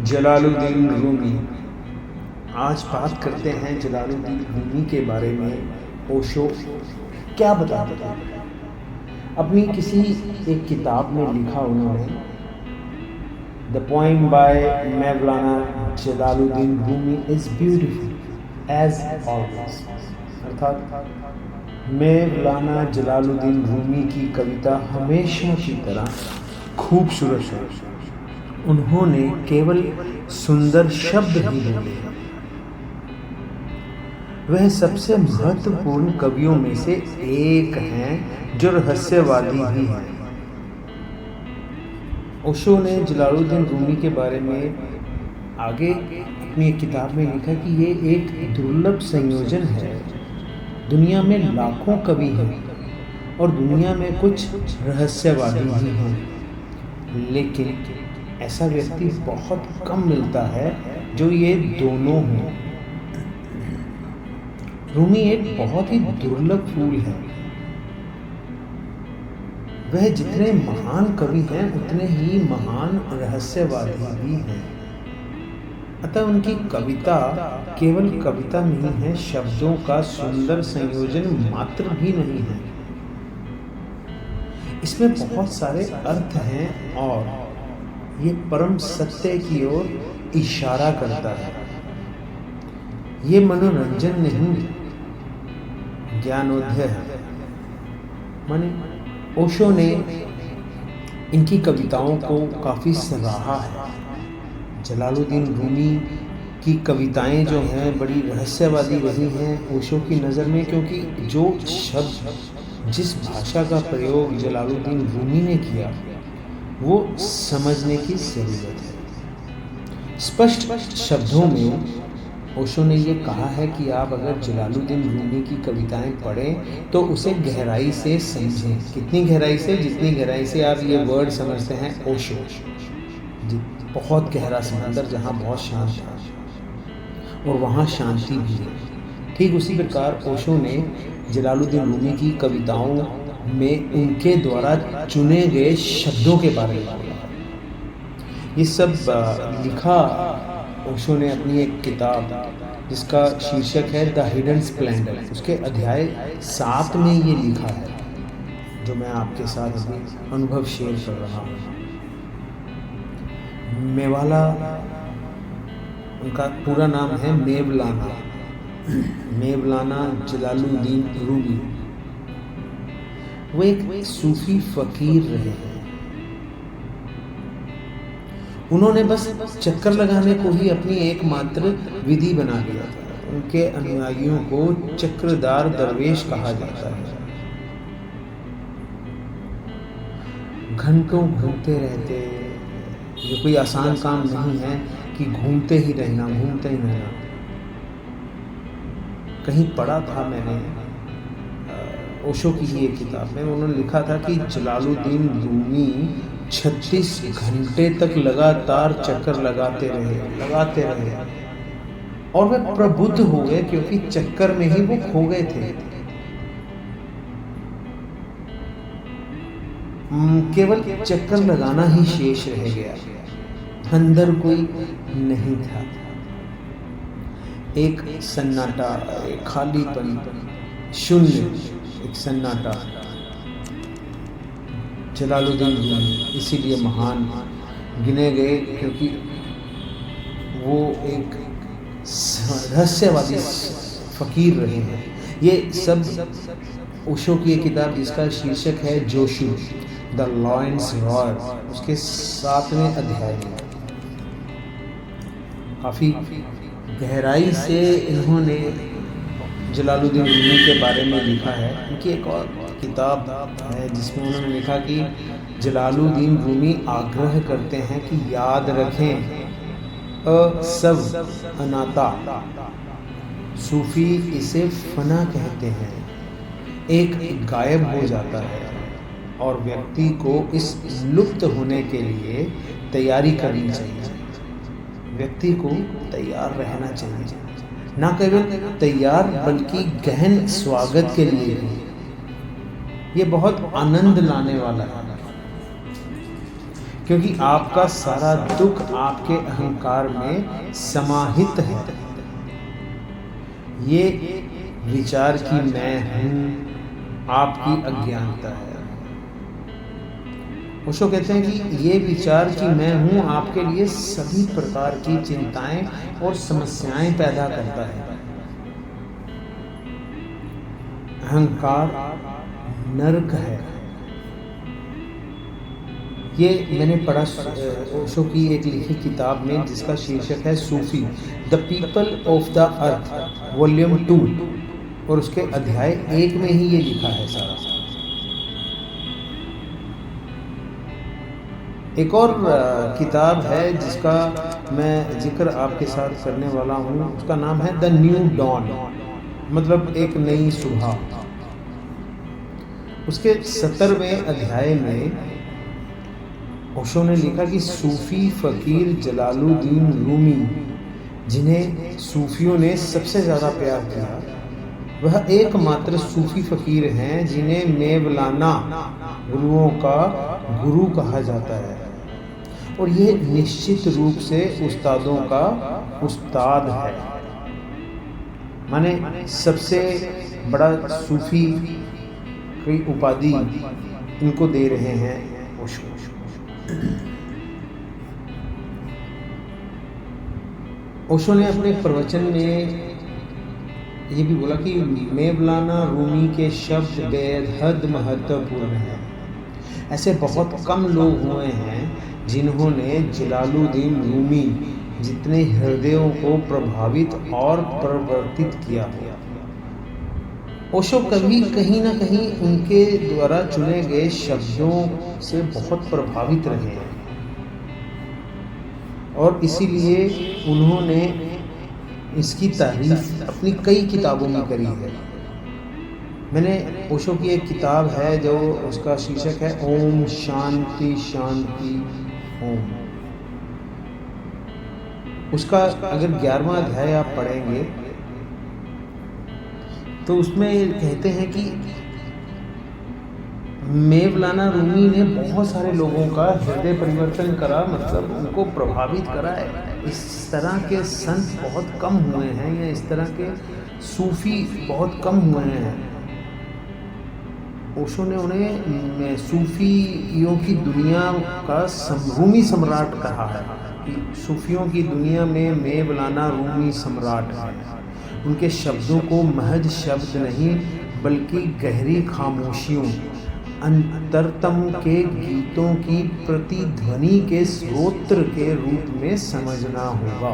जलालुद्दीन रूमी। आज बात करते हैं जलालुद्दीन रूमी के बारे में। ओशो क्या बताते हैं? अपनी किसी एक किताब में लिखा उन्होंने, the poem by Maulana Jalaluddin Rumi is beautiful as always. अर्थात मौलाना जलालुद्दीन रूमी की कविता हमेशा की तरह खूबसूरत है। उन्होंने केवल सुंदर शब्द ही बोले। वह सबसे महत्वपूर्ण कवियों में से एक हैं जो रहस्यवादी भी हैं। ओशो ने जलालुद्दीन रूमी के बारे में आगे अपनी एक किताब में लिखा कि ये एक दुर्लभ संयोजन है। दुनिया में लाखों कवि हैं और दुनिया में कुछ रहस्यवादी भी हैं, लेकिन ऐसा व्यक्ति बहुत कम मिलता है जो ये दोनों हों। रूमी एक बहुत ही दुर्लभ फूल है। वह जितने महान कवि हैं उतने ही महान रहस्यवादी भी हैं। अतः उनकी कविता केवल कविता नहीं है, शब्दों का सुंदर संयोजन मात्र भी नहीं है। इसमें बहुत सारे अर्थ हैं और ये परम सत्य की ओर इशारा करता है। ये मनोरंजन नहीं, ज्ञानोदय है। माने ओशो ने इनकी कविताओं को काफ़ी सराहा है। जलालुद्दीन रूमी की कविताएं जो हैं बड़ी रहस्यवादी रही हैं ओशो की नज़र में, क्योंकि जो शब्द, जिस भाषा का प्रयोग जलालुद्दीन रूमी ने किया वो समझने की ज़रूरत है। स्पष्ट शब्दों में ओशो ने ये कहा है कि आप अगर जलालुद्दीन रूमी की कविताएं पढ़ें तो उसे गहराई से समझें। कितनी गहराई से? जितनी गहराई से आप ये वर्ड समझते हैं ओशो। बहुत गहरा समंदर जहाँ बहुत शांत है और वहाँ शांति भी है। ठीक उसी प्रकार ओशो ने जलालुद्दीन रूमी की कविताओं में उनके द्वारा चुने गए शब्दों के बारे में बोला। ये सब लिखा ओशो ने अपनी एक किताब जिसका शीर्षक है द हिडन स्प्लेंडर, उसके अध्याय 7 में ये लिखा है, जो मैं आपके साथ अभी अनुभव शेयर कर रहा हूँ। मेवाला, उनका पूरा नाम है मौलाना जलालुद्दीन रूमी। वो एक सूफी फकीर रहे हैं। उन्होंने बस चक्कर लगाने को ही अपनी एकमात्र विधि बना लिया था। उनके अनुयायियों को चक्रधार दरवेश कहा जाता है। घंटों घूमते रहते। ये कोई आसान काम नहीं है कि घूमते ही रहना। कहीं पढ़ा था मैंने ओशो की ही एक किताब में, उन्होंने लिखा था कि जलालुद्दीन रूमी 36 घंटे तक लगातार चक्कर लगाते रहे और वे प्रबुद्ध हो गए, क्योंकि चक्कर में ही वो खो गए थे। केवल चक्कर लगाना ही शेष रह गया, अंदर कोई नहीं था। एक सन्नाटा, एक खालीपन, शून्य, एक सन्नाटा। जलालुद्दीन रूमी इसीलिए महान गिने गए क्योंकि वो एक रहस्यवादी फकीर रहे हैं। ये सब ओशो की एक किताब जिसका शीर्षक है जोशु द लॉयंस रॉयर, उसके 7वें अध्याय में काफ़ी गहराई से इन्होंने जलालुद्दीन रूमी के बारे में लिखा है। उनकी एक और किताब है जिसमें उन्होंने लिखा कि जलालुद्दीन रूमी आग्रह करते हैं कि याद रखें सब अनाता, सूफी इसे फना कहते हैं, एक गायब हो जाता है और व्यक्ति को इस लुप्त होने के लिए तैयारी करनी चाहिए। व्यक्ति को तैयार रहना चाहिए, ना केवल तैयार बल्कि गहन स्वागत के लिए भी। ये बहुत आनंद लाने वाला है। क्योंकि आपका सारा दुख आपके अहंकार में समाहित है। ये विचार कि मैं हूँ आपकी अज्ञानता है। ओशो कहते हैं कि ये विचार कि मैं हूँ आपके लिए सभी प्रकार की चिंताएं और समस्याएं पैदा करता है। अहंकार नरक है। ये मैंने पढ़ा ओशो की एक लिखी किताब में, जिसका शीर्षक है Sufi the people of the earth volume 2, और उसके अध्याय 1 में ही ये लिखा है सारा। एक और किताब है जिसका मैं जिक्र आपके साथ करने वाला हूँ, उसका नाम है द न्यू डॉन, मतलब एक नई सुबह। उसके 17वें अध्याय में ओशो ने लिखा कि सूफी फकीर जलालुद्दीन रूमी, जिन्हें सूफियों ने सबसे ज़्यादा प्यार किया, वह एकमात्र सूफी फकीर हैं जिन्हें मेवलाना गुरुओं का गुरु कहा जाता है। और ये निश्चित रूप से उस्तादों का उस्ताद है, माने सबसे बड़ा सूफी की उपाधि इनको दे रहे हैं ओशो। ओशो ने अपने प्रवचन में ये भी बोला कि मेवलाना रूमी के शब्द बेहद महत्वपूर्ण हैं। ऐसे बहुत कम लोग हुए हैं जिन्होंने जलालुद्दीन रूमी जितने हृदयों को प्रभावित और परिवर्तित किया हो। ओशो कभी कहीं ना कहीं उनके द्वारा चुने गए शब्दों से बहुत प्रभावित रहे हैं, और इसीलिए उन्होंने इसकी तारीफ अपनी कई किताबों में करी है। मैंने ओशो की एक किताब है जो उसका शीर्षक है ओम शांति शांति ओम। उसका अगर 11वां अध्याय आप पढ़ेंगे तो उसमें कहते हैं कि मेवलाना रूमी ने बहुत सारे लोगों का हृदय परिवर्तन करा, मतलब उनको प्रभावित करा है। इस तरह के संत बहुत कम हुए हैं, या इस तरह के सूफी बहुत कम हुए हैं। ओशो ने उन्हें सूफियों की दुनिया का रूमी सम्राट कहा है कि सूफियों की दुनिया में मेवलाना रूमी सम्राट है। उनके शब्दों को महज शब्द नहीं बल्कि गहरी खामोशियों, अंतरतम के गीतों की प्रतिध्वनि के स्रोत्र के रूप में समझना होगा।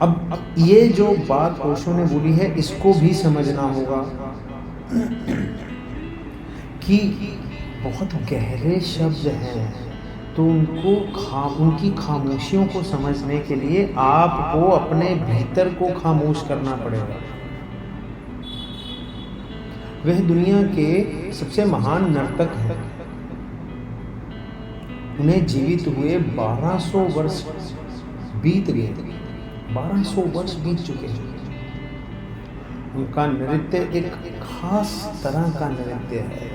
अब ये जो बात ओशो ने बोली है, इसको भी समझना होगा कि बहुत गहरे शब्द हैं, तो उनकी खामोशियों को समझने के लिए आपको अपने भीतर को खामोश करना पड़ेगा। वह दुनिया के सबसे महान नर्तक हैं। उन्हें जीवित हुए 1200 वर्ष बीत गए, 1200 वर्ष बीत चुके हैं। उनका नृत्य एक खास तरह का नृत्य है।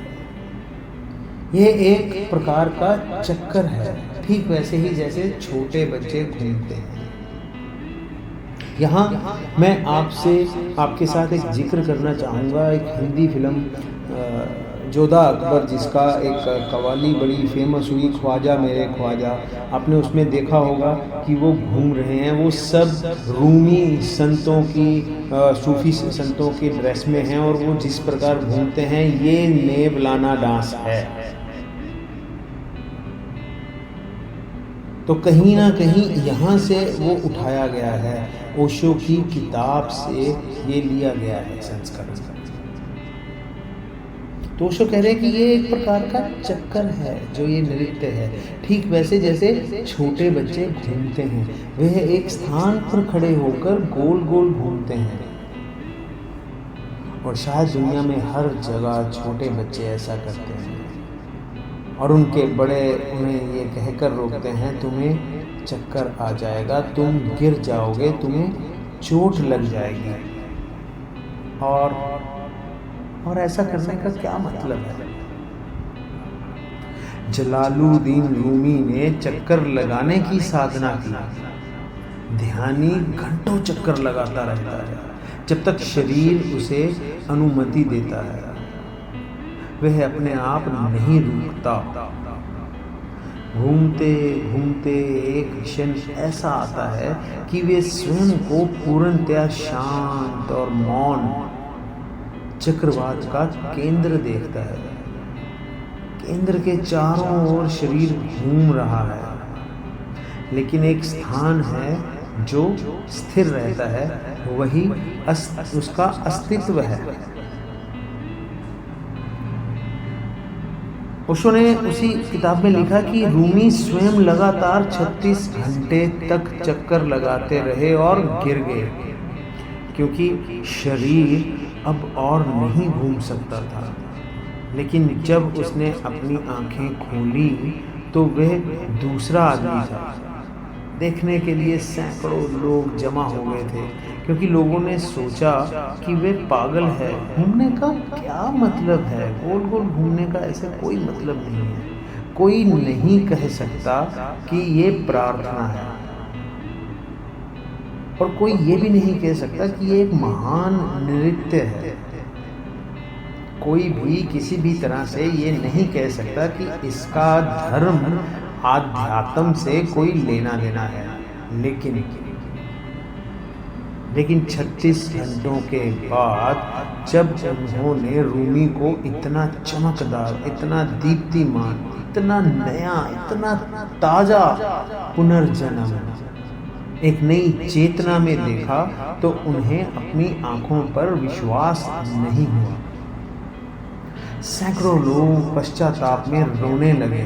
ये एक प्रकार का चक्कर है, ठीक वैसे ही जैसे छोटे बच्चे घूमते हैं। यहाँ मैं आपके साथ एक जिक्र करना चाहूँगा। एक हिंदी फिल्म जोधा अकबर, जिसका एक कवाली बड़ी फेमस हुई, ख्वाजा मेरे ख्वाजा, आपने उसमें देखा होगा कि वो घूम रहे हैं। वो सब रूमी संतों की सूफी संतों की ड्रेस में हैं, और वो जिस प्रकार घूमते हैं, ये मेवलाना डांस है। तो कहीं ना कहीं यहाँ से वो उठाया गया है, ओशो की किताब से ये लिया गया है संस्करण। तो ओशो कह रहे हैं कि ये एक प्रकार का चक्कर है जो ये नृत्य है, ठीक वैसे जैसे छोटे बच्चे घूमते हैं। वह एक स्थान पर खड़े होकर गोल गोल घूमते हैं, और शायद दुनिया में हर जगह छोटे बच्चे ऐसा करते हैं, और उनके बड़े उन्हें ये कहकर रोकते हैं, तुम्हें चक्कर आ जाएगा, तुम गिर जाओगे, तुम्हें चोट लग जाएगी। और ऐसा करने का क्या मतलब है? जलालुद्दीन रूमी ने चक्कर लगाने की साधना की। ध्यानी घंटों चक्कर लगाता रहता है जब तक शरीर उसे अनुमति देता है। वह अपने आप नहीं रुकता। घूमते घूमते एक क्षण ऐसा आता है कि वे स्वयं को पूर्णतया शांत और मौन चक्रवात का केंद्र देखता है। केंद्र के चारों ओर शरीर घूम रहा है, लेकिन एक स्थान है जो स्थिर रहता है, वही उसका अस्तित्व है। ओशो ने उसी किताब में लिखा कि रूमी स्वयं लगातार 36 घंटे तक चक्कर लगाते रहे और गिर गए, क्योंकि शरीर अब और नहीं घूम सकता था। लेकिन जब उसने अपनी आंखें खोली तो वह दूसरा आदमी था। देखने के लिए सैकड़ों लोग जमा हो गए थे, क्योंकि लोगों ने सोचा कि वे पागल है। घूमने का क्या मतलब है? गोल गोल घूमने का ऐसे कोई मतलब नहीं है। कोई नहीं कह सकता कि ये प्रार्थना है, और कोई ये भी नहीं कह सकता कि ये एक महान नृत्य है। कोई भी किसी भी तरह से ये नहीं कह सकता कि इसका धर्म आध्यात्म से कोई लेना देना है। लेकिन 36 घंटों के बाद जब उन्होंने रूमी को इतना चमकदार, इतना दीप्तिमान, इतना नया, इतना ताजा पुनर्जन्म, एक नई चेतना में देखा, तो उन्हें अपनी आंखों पर विश्वास नहीं हुआ। सैकड़ों लोग पश्चाताप में रोने लगे,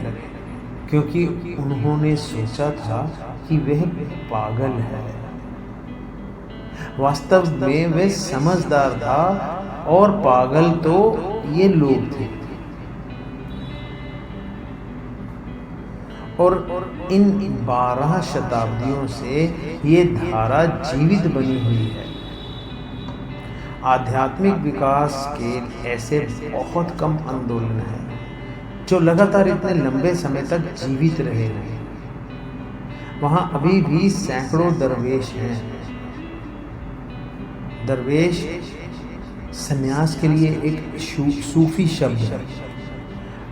क्योंकि उन्होंने सोचा था कि वह पागल है। वास्तव में वह समझदार था, और पागल तो ये लोग थे। और इन 12 शताब्दियों से ये धारा जीवित बनी हुई है। आध्यात्मिक विकास के ऐसे बहुत कम आंदोलन हैं जो लगातार इतने लंबे समय तक जीवित रहे हैं। वहाँ अभी भी सैकड़ों दरवेश हैं। दरवेश संन्यास के लिए एक सूफी शब्द है।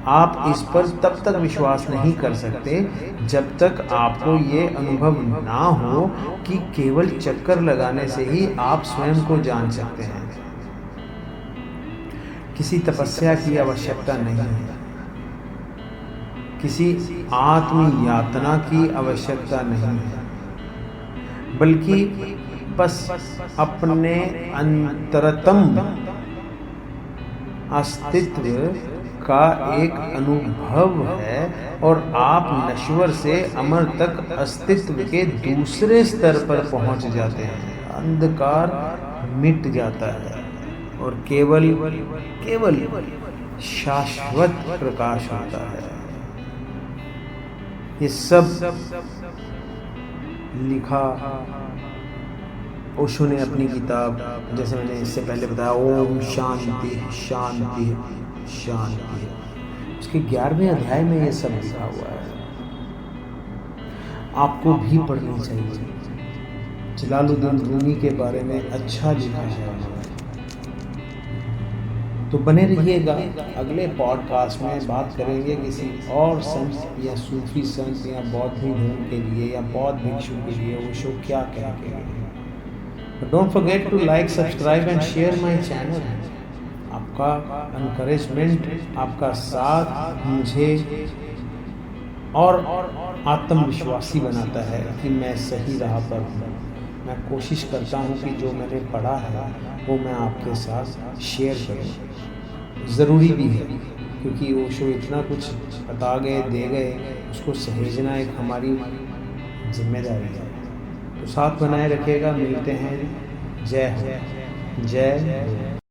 आप इस पर तब तक विश्वास नहीं कर सकते जब तक आपको ये अनुभव ना हो कि केवल चक्कर लगाने से ही आप स्वयं को जान सकते हैं। किसी तपस्या की आवश्यकता नहीं है, किसी आत्म यातना की आवश्यकता नहीं है, बल्कि बस अपने अंतरतम अस्तित्व का एक अनुभव है, और आप नश्वर से अमर तक अस्तित्व के दूसरे स्तर पर पहुंच जाते हैं। अंधकार मिट जाता है और केवल शाश्वत प्रकाश होता है। ये सब लिखा ओशो ने अपनी किताब, जैसे मैंने इससे पहले बताया, ओम शांति शांति शांति, उसके 11वें अध्याय में ये सब लिखा हुआ है। आपको भी पढ़नी चाहिए। जलालुद्दीन रूमी के बारे में अच्छा लिखा है। तो बने रहिएगा। अगले पॉडकास्ट में बात करेंगे किसी और संत या सूफी संत या बौद्ध धर्म के लिए या बौद्ध भिक्षु के लिए ओशो क्या कहते हैं। Don't forget to like, subscribe and share my channel. आपका एनकरेजमेंट, आपका साथ मुझे और आत्मविश्वासी बनाता है कि मैं सही राह पर हूँ। मैं कोशिश करता हूँ कि जो मैंने पढ़ा है वो मैं आपके साथ शेयर करूँ। ज़रूरी भी है, क्योंकि ओशो इतना कुछ बता गए, दे गए, उसको सहेजना एक हमारी जिम्मेदारी है। तो साथ बनाए रखिएगा। मिलते हैं। जय हो। जय हो।